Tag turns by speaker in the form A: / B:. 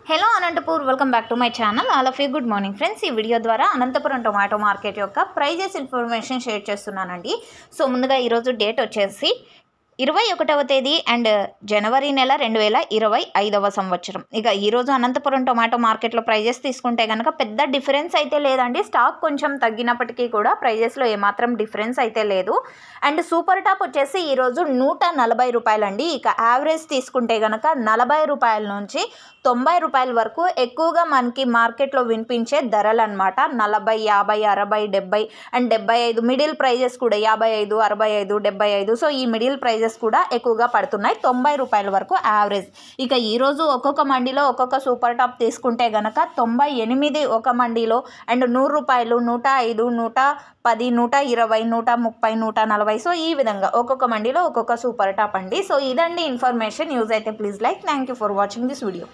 A: Hello Anantapur, welcome back to my channel. All of you good morning friends. ఈ video ద్వారా Anantapuram tomato market యొక్క prices information share చేస్తున్నానండి. So ముందుగా ఈరోజు date వచ్చేసి 21వ తేదీ అండ్ జనవరి నెల 2025వ సంవత్సరం. ఇక ఈరోజు అనంతపురం టొమాటో మార్కెట్లో ప్రైజెస్ తీసుకుంటే కనుక పెద్ద డిఫరెన్స్ అయితే లేదండి. స్టాక్ కొంచెం తగ్గినప్పటికీ కూడా ప్రైజెస్లో ఏమాత్రం డిఫరెన్స్ అయితే లేదు. అండ్ సూపర్ టాప్ వచ్చేసి ఈరోజు 140 రూపాయలండి. ఇక యావరేజ్ తీసుకుంటే కనుక 40 రూపాయల నుంచి 90 రూపాయల వరకు ఎక్కువగా మనకి మార్కెట్లో వినిపించే ధరలు అనమాట. 40, 50, 60, 70 అండ్ 75 మిడిల్ ప్రైజెస్ కూడా 55, 65, 75. సో ఈ మిడిల్ ప్రైజెస్ కూడా ఎక్కువగా పడుతున్నాయి. 90 రూపాయల వరకు యావరేజ్. ఇక ఈరోజు ఒక్కొక్క మండీలో ఒక్కొక్క సూపర్ టాప్ తీసుకుంటే కనుక 98 ఒక మండీలో అండ్ 100 రూపాయలు, 105, 110, 120, 130, 140. సో ఈ విధంగా ఒక్కొక్క మండీలో ఒక్కొక్క సూపర్ టాప్ అండి. సో ఇదండి ఇన్ఫర్మేషన్. యూజ్ అయితే please like. Thank you for watching this video.